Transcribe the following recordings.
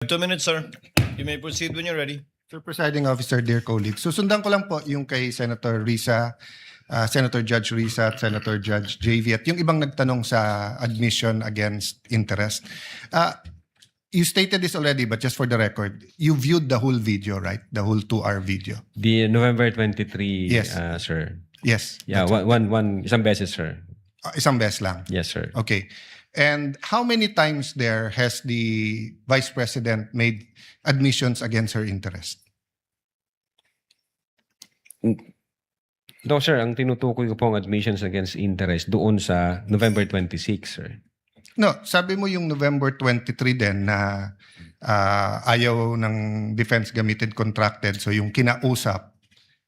2 minutes, sir. You may proceed when you're ready. Sir Presiding Officer, dear colleagues, susundan ko lang po yung kay Senator Risa, Senator Judge Risa at Senator Judge JV at yung ibang nagtanong sa admission against interest. You stated this already, but just for the record, you viewed the whole video, right? The whole 2-hour video. The November 23, Yes. Sir. Yes. Yeah, isang beses, sir. Isang beses lang. Yes, sir. Okay. And how many times there has the Vice President made admissions against her interest? No, sir. Ang tinutukoy ko po ang admissions against interest doon sa November 26, sir. No, sabi mo yung November 23 din na ayaw ng defense gamitin contracted. So yung kinausap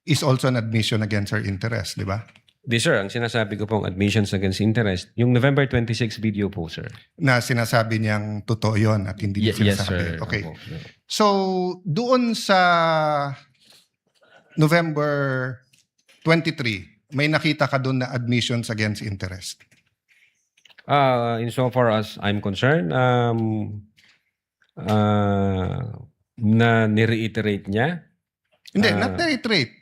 is also an admission against her interest, di ba? Di, sir. Ang sinasabi ko pong admissions against interest, yung November 26 video po, sir. Na sinasabi niyang totoo yun at hindi niya Yes, sinasabi. sir. Okay. Opo, sir. So doon sa November 23, may nakita ka doon na admissions against interest? Insofar as I'm concerned, na nireiterate niya. Hindi, not reiterate.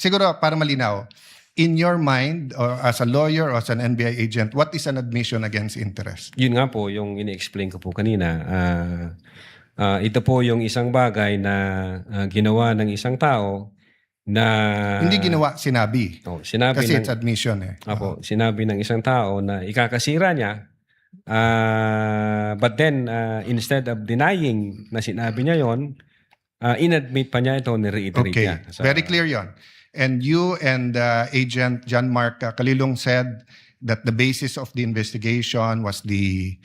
Siguro para malinaw, in your mind or as a lawyer or as an NBI agent, what is an admission against interest? Yun nga po, yung ini-explain ko po kanina. Ito po yung isang bagay na ginawa ng isang tao na... Hindi ginawa, sinabi. Sinabi Kasi ng, it's admission eh. Apo, sinabi ng isang tao na ikakasira niya. But then, instead of denying na sinabi niya yon, inadmit pa niya ito, ni-reiterate Okay, niya. very clear yon. And you and Agent John Mark Kalilong said that the basis of the investigation was the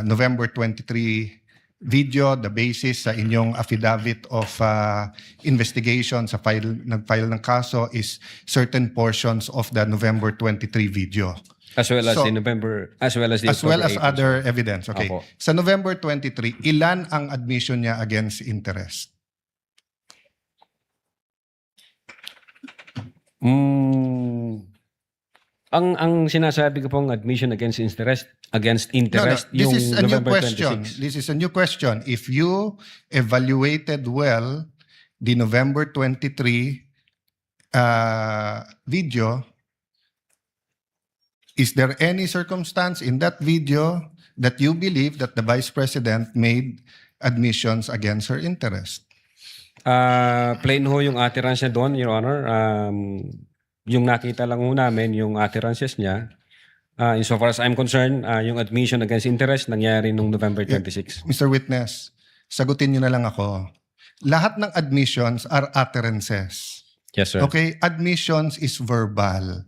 November 23 video, the basis sa inyong affidavit of investigation sa nag-file ng kaso is certain portions of the November 23 video. As well as So, the November, as well as the As well as October 8, other evidence. Okay. Opo. Sa November 23, ilan ang admission niya against interest? Ang sinasabi ko pong admission against interest, This yung is a new November question. 26. This is a new question. If you evaluated well the November 23 video, is there any circumstance in that video that you believe that the Vice President made admissions against her interest? Plain ho yung utterance niya doon, Your Honor. Yung nakita lang ho namin, yung utterances niya. Insofar as I'm concerned, yung admission against interest nangyari nung November 26. Mr. Witness, sagutin niyo na lang ako. Lahat ng admissions are utterances. Yes, sir. Okay? Admissions is verbal.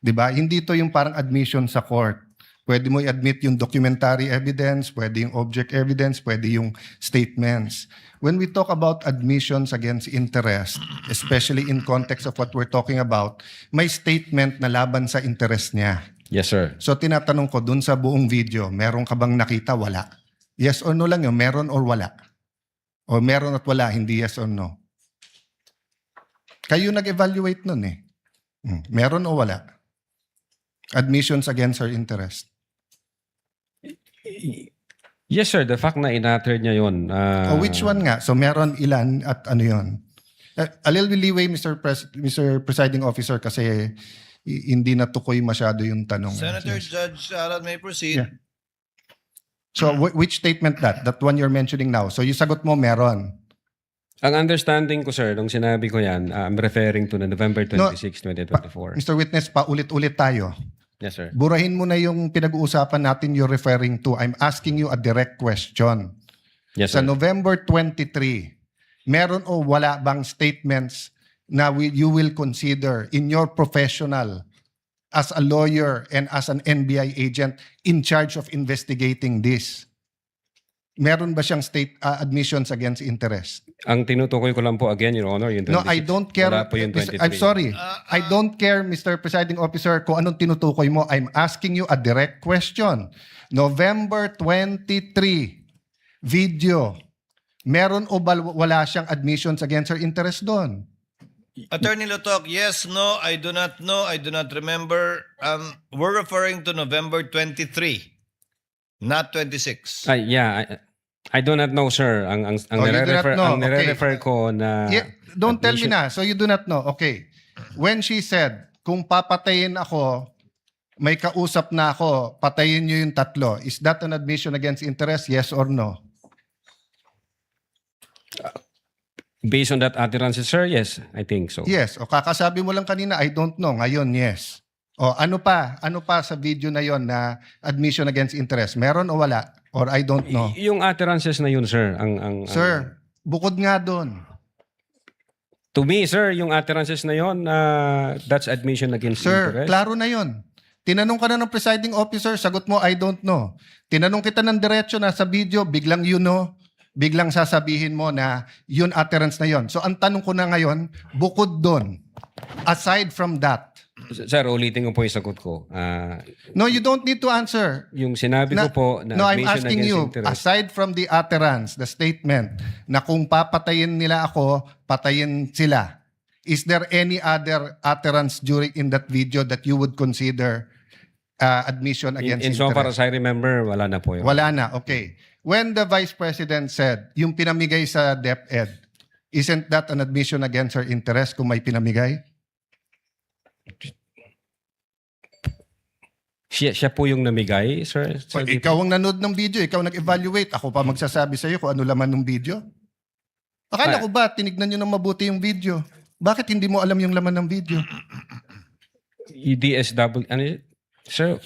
'Di ba? Hindi to yung parang admission sa court. Pwede mo i-admit yung documentary evidence, pwede yung object evidence, pwede yung statements. When we talk about admissions against interest, especially in context of what we're talking about, may statement na laban sa interest niya. Yes, sir. So tinatanong ko dun sa buong video, meron ka bang nakita? Wala. Yes or no lang yun, meron or wala. O meron at wala, hindi yes or no. Kayo nag-evaluate nun eh. Meron o wala? Admissions against her interest. Yes, sir. The fact na in-utter niya yun. O which one nga? So meron ilan at ano yun? A little leeway, Mr. Presiding Officer, kasi hindi natukoy masyado yung tanong. Senator Yes. Judge Aral may proceed. Yeah. So which statement that? That one you're mentioning now. So yung sagot mo meron. Ang understanding ko, sir, nung sinabi ko yan, I'm referring to the November 26, 2024. Mr. Witness, paulit-ulit tayo. Yes, sir. Burahin mo na yung pinag-uusapan natin you're referring to. I'm asking you a direct question. Yes, Sa sir. November 23, meron o wala bang statements na you will consider in your professional as a lawyer and as an NBI agent in charge of investigating this? Meron ba siyang state admissions against interest? Ang tinutukoy ko lang po again, Your Honor, yung 26. No, I don't care. Wala po yung 23. I'm sorry. I don't care, Mr. Presiding Officer, kung anong tinutukoy mo. I'm asking you a direct question. November 23 video. Meron o wala siyang admissions against her interest doon? Attorney Lotok, yes, no, I do not know, I do not remember. We're referring to November 23, not 26. Yeah, I do not know, sir. Ang Oh, you do not know. ang nire-refer ko na Yeah, don't tell me admission- na. So you do not know. Okay. When she said, kung papatayin ako, may kausap na ako, patayin niyo yung tatlo. Is that an admission against interest? Yes or no? based on that utterances, sir, yes, I think so. Yes. O kakasabi mo lang kanina, I don't know. Ngayon, yes. O ano pa? Ano pa sa video na yon na admission against interest? Meron o wala? Or I don't know? Yung utterances na yun, sir, ang Sir, bukod nga doon. to me, sir, yung utterances na yun, that's admission against Sir, interest. klaro na yon. Tinanong ka na ng presiding officer, sagot mo, I don't know. Tinanong kita ng diretso na sa video, biglang you know, biglang sasabihin mo na yun utterance na yon. So ang tanong ko na ngayon, bukod doon, aside from that, Sir, ulitin ko po yung sagot ko. no, you don't need to answer. Yung sinabi ko po na No, I'm admission asking against you, interest. aside from the utterance, the statement, na kung papatayin nila ako, patayin sila, is there any other utterance during in that video that you would consider admission against In so far interest? as I remember, wala na po yun. Wala na, okay. When the Vice President said, yung pinamigay sa DepEd, isn't that an admission against her interest kung may pinamigay? Siya po yung namigay, sir? Sir, Ikaw ang nanood ng video, ikaw nag-evaluate. Ako pa magsasabi sa iyo kung ano laman ng video. Akala ko ba, tinignan nyo ng mabuti yung video? Bakit hindi mo alam yung laman ng video? DSW, ano yun? Sir,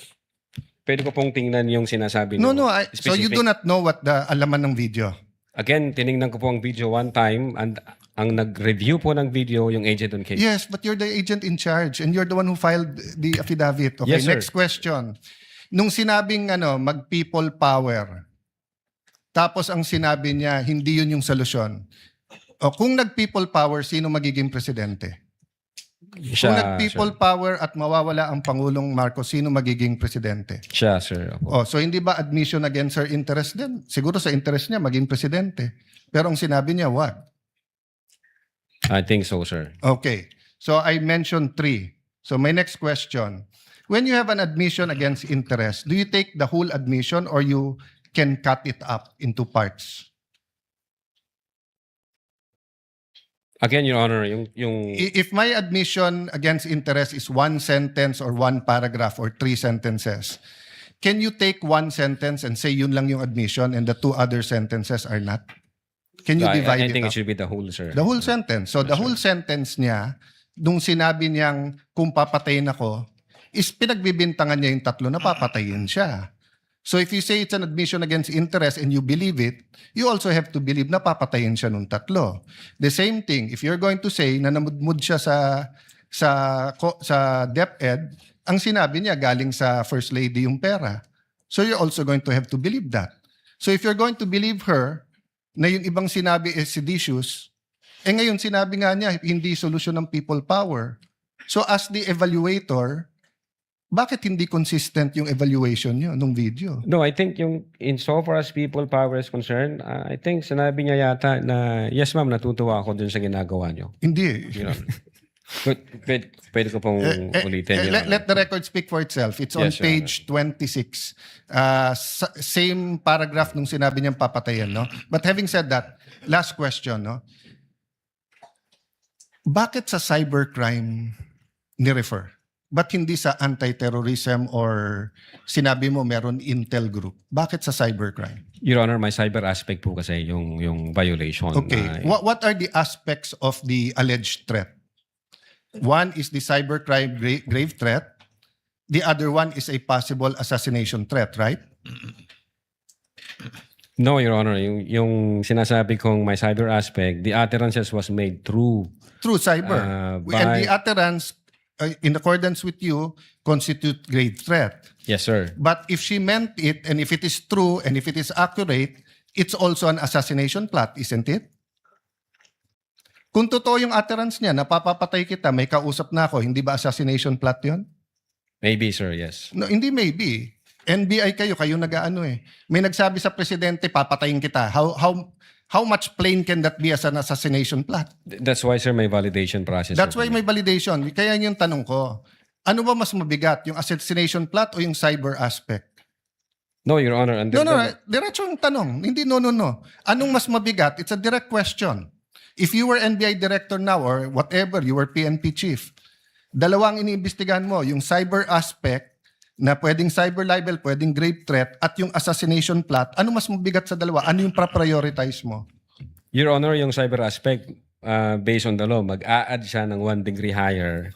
pwede ko pong tingnan yung sinasabi No, niyo. no. So you do not know what the alaman ng video? Again, tinignan ko po ang video one time and ang nag-review po ng video yung agent on case. Yes, but you're the agent in charge and you're the one who filed the affidavit. Okay, Yes, sir. next question. Nung sinabing mag-people power, tapos ang sinabi niya, hindi yun yung solusyon. O kung nag-people power, sino magiging presidente? Kung nag-people power at mawawala ang Pangulong Marcos, sino magiging presidente? Siya, sir. Opo. Oh, so hindi ba admission against her interest din? Siguro sa interest niya maging presidente. Pero ang sinabi niya, what? I think so, sir. Okay. So I mentioned 3. So my next question. When you have an admission against interest, do you take the whole admission or you can cut it up into parts? Again, Your Honor, yung If my admission against interest is 1 sentence or 1 paragraph or 3 sentences, can you take 1 sentence and say yun lang yung admission and the 2 other sentences are not? Can you divide I it think up? it should be the whole, sir. The whole sentence. So the whole sentence niya, nung sinabi niyang kung papatayin ako, is pinagbibintangan niya yung tatlo na papatayin siya. So if you say it's an admission against interest and you believe it, you also have to believe na papatayin siya nung tatlo. The same thing, if you're going to say na namudmud siya sa DepEd, ang sinabi niya galing sa First Lady yung pera. So you're also going to have to believe that. So if you're going to believe her na yung ibang sinabi is seditious, ngayon sinabi nga niya hindi solusyon ng people power. So as the evaluator, bakit hindi consistent yung evaluation niyo nung video? No, I think yung in so far as people power is concerned, I think sinabi niya yata na, yes ma'am, natutuwa ako dun sa ginagawa niyo. Hindi. Your Honor. Pwede ko pong ulitin. Your Honor. Let the record speak for itself. It's on Yes, Your page 26. Same paragraph nung sinabi niyang papatayin, no? But having said that, last question, no? Bakit sa cybercrime ni-refer? Ba't hindi sa anti-terrorism or sinabi mo meron intel group? Bakit sa cybercrime? Your Honor, my cyber aspect po kasi yung violation. Okay. What are the aspects of the alleged threat? One is the cybercrime grave threat. The other one is a possible assassination threat, right? No, Your Honor, yung sinasabi kong my cyber aspect, the utterances was made through Through cyber. by- And the utterance, in accordance with you, constitute grave threat. Yes, sir. But if she meant it, and if it is true, and if it is accurate, it's also an assassination plot, isn't it? Kung totoo yung utterance niya, napapapatay kita, may kausap na ako, hindi ba assassination plot yon? Maybe, sir, yes. No, hindi maybe. NBI kayo nag-aano eh. May nagsabi sa presidente, papatayin kita. How much plain can that be as an assassination plot? That's why, sir, may validation process. That's sir. why may validation. Kaya yung tanong ko, ano ba mas mabigat, yung assassination plot o yung cyber aspect? No, Your Honor. Under No, the- diretso yung tanong. Hindi no. Anong mas mabigat? It's a direct question. If you were NBI director now or whatever, you were PNP chief, dalawang iniimbestigahan mo, yung cyber aspect na pwedeng cyber libel, pwedeng grave threat, at yung assassination plot, ano mas mabigat sa dalawa? Ano yung prioritize mo? Your Honor, yung cyber aspect, based on the law, mag-a-add siya ng 1 degree higher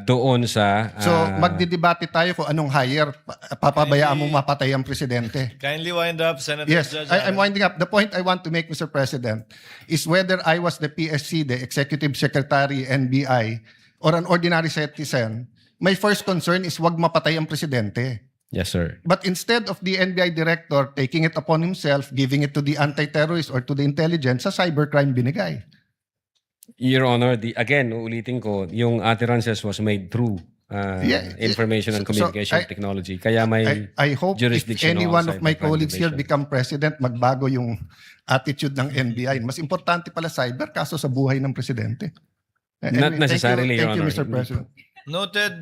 doon sa... So, magdidebate tayo kung anong higher, papabayaan mong mapatay ang presidente. Kindly wind up, Senator Yes, Judge. I'm winding up. The point I want to make, Mr. President, is whether I was the PSC, the Executive Secretary, NBI, or an ordinary citizen, my first concern is wag mapatay ang presidente. Yes, sir. But instead of the NBI director taking it upon himself, giving it to the anti-terrorist or to the intelligence, sa cybercrime binigay. Your Honor, again, uulitin ko, yung utterances was made through information and so communication technology. Kaya may I hope if jurisdiction any on one of my cybercrime colleagues here division. become president, magbago yung attitude ng NBI. Mas importante pala cyber kaso sa buhay ng presidente. Not necessarily, Your Thank you, Honor. Mr. President. Noted.